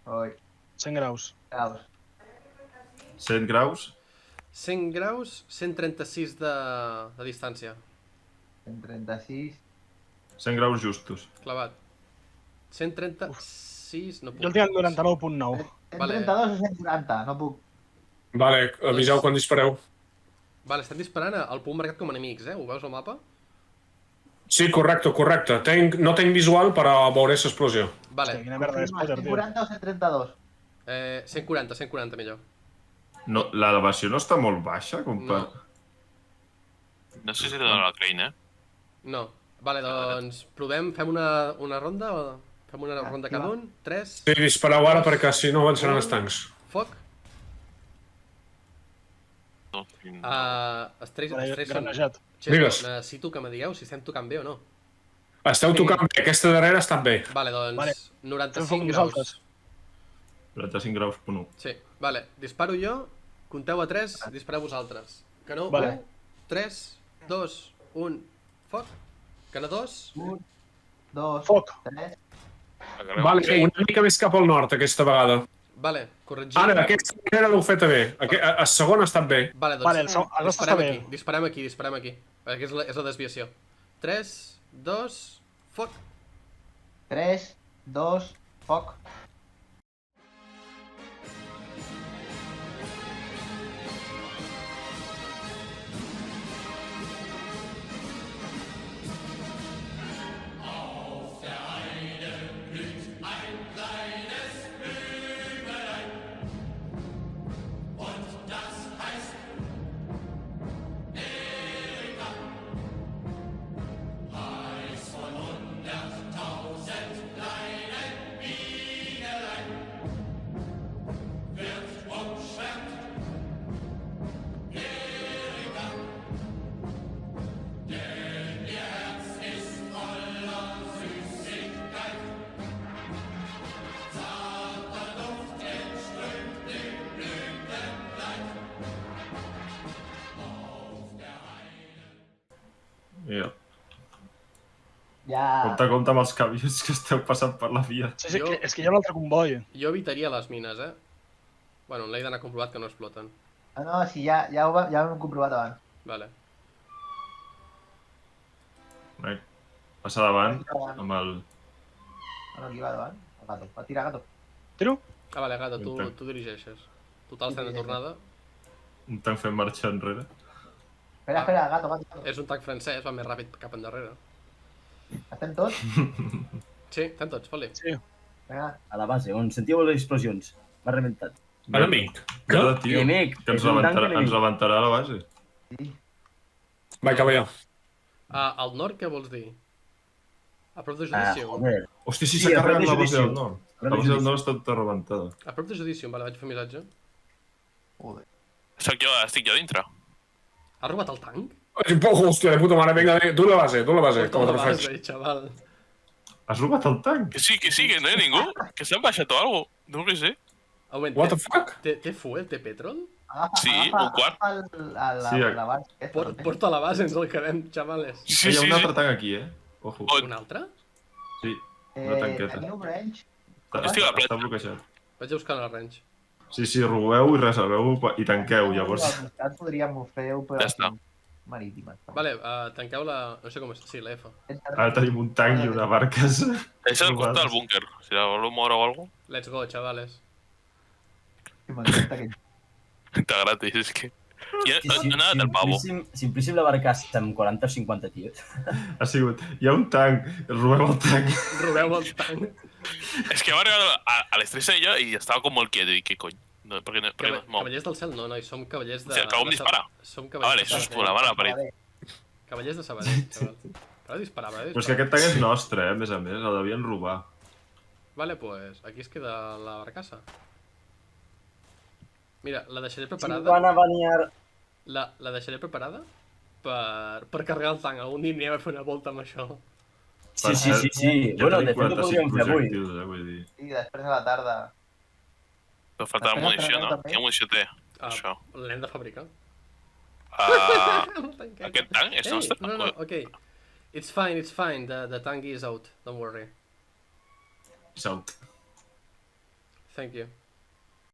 Oi. 100 graus. 100 graus? 100 graus, 136 de distància. 136. 100 graus justos. Clavat. 136... No puc. Jo el tinc en 99.9. 132 o 140, no puc. Vale, aviseu quan dispareu. Vale, estan disparant al punt marcat com a enemics, Ho veus al mapa? Sí, correcte. No tenc visual per a veure aquesta explosió. Vale. Hòstia, quina merda és Potter, tio. 140 o 132? 140 millor. No, l'elevació no està molt baixa, com per... No sé si te dona la crane, No. Vale, doncs provem, fem una ronda o... Fem una ronda cada un. 3... Sí, dispareu ara perquè si no avançaran els tancs. Foc. Estrells... Granejat. Digues. Necessito que me digueu si estem tocant bé o no. Esteu tocant bé, aquesta darrera està bé. Vale, doncs... Vale. 95 graus. 45 graus, punt 1. Sí, vale. Disparo jo, compteu a 3, dispareu vosaltres. Que no, Vale. 1, 3, 2, 1, foc. Que no, 2. 1, 2, Foc. 3. Vale, una mica més cap al nord aquesta vegada. Vale, corregim. Ara, aquesta darrera l'heu feta bé. El segon ha estat bé. Vale, doncs Vale, el nostre està bé. disparem aquí. Perquè és la desviació. 3, 2, foc. 3, 2, foc. Mira. Ja... Compte amb els camions que esteu passant per la via. Sí, sí, és que hi ha un altre comboi. Jo evitaria les mines, Bueno, l'Aidan ha comprovat que no exploten. Ah, no, sí, ja ho hem comprovat abans. Vale. Passa davant amb el... Ah, no, qui va davant? El gato. Va tirar gato. Tiro? Ah, vale, Gata, tu dirigeixes. Total, estem de tornada. Un tanc fent marxa enrere. Espera, gato. És un tanc francès, va més ràpid cap endarrere. Estem tots? Sí, estem tots, fot-li. Sí. Vinga. A la base, on sentíeu les explosions. M'ha reventat. Enemic. Merda, tio, Enemic, que ens és un tanc rebentarà a la base. Sí. Va, cavalló. Al nord, què vols dir? A prop de Judicium. Joder. Hòstia, sí, Sí, s'ha a prop carregat de la base del Judicium. nord. A prop La de base del Judicium. nord està tota rebentada. A prop de Judicium, vale, vaig fer missatge. Joder. Estic jo dintre. Ha robat el tanc? Hòstia, de puta mare, vinga, du la base, com Porta te'l la faig. base, xaval. Has robat el tanc? Que sí, que no hi ha ningú. Que s'han baixat o algo. No ho sé. Un moment, What the fuck? té fuel, té petrol? Sí, un quart. La Sí, base. Porta la base, ens el quedem, xavales. Sí, Hi ha sí, un sí. altre tanc aquí, Ojo. On? Un altre? Sí, una tanqueta. Teniu range? Estic a la plata. Està bloquejat. Vaig a buscar en el range. Sí, robeu i reserveu i tanqueu, llavors. Podríem fer Ja està. marítimes. Vale, tanqueu la... no sé com és... Sí, la F. Ara tenim un tanc i una barcassa. És al costat del búnquer. Si la voleu moure o algo, Let's go, xavales. M'encanta aquest... està gratis, és que... No ha anat el pavo. Simplíssim la barcassa amb 40 o 50 tios. Ha sigut, hi ha un tanc, robeu el tanc. Robeu el tanc. És que va arribar a les 3 ella i estava com molt quiet. I què cony? No, per què no es mou? Cavallers del cel, no, noi, som cavallers de... Sí, acabo de disparar. Som Ah, vale, cavallers això és la bala, paret. Cavallers de Sabadell, xaval. Acabo de disparar, Però és que aquest tanc és nostre, a més, el devien robar. Vale, pues aquí es queda la barcassa. Mira, la deixaré preparada. Si van a banear... La deixaré preparada per carregar el tanc. Algun dia anirem a fer una volta amb això. Sí. Bueno, de fet ho podríem fer avui. Vull dir. Sí, després a la tarda. Però falta munició, no? Quina munició té, això? L'hem de fabricar. Aquest tanc és nostre? No, ok. It's fine. The tank is out. Don't worry. Salt. Thank you.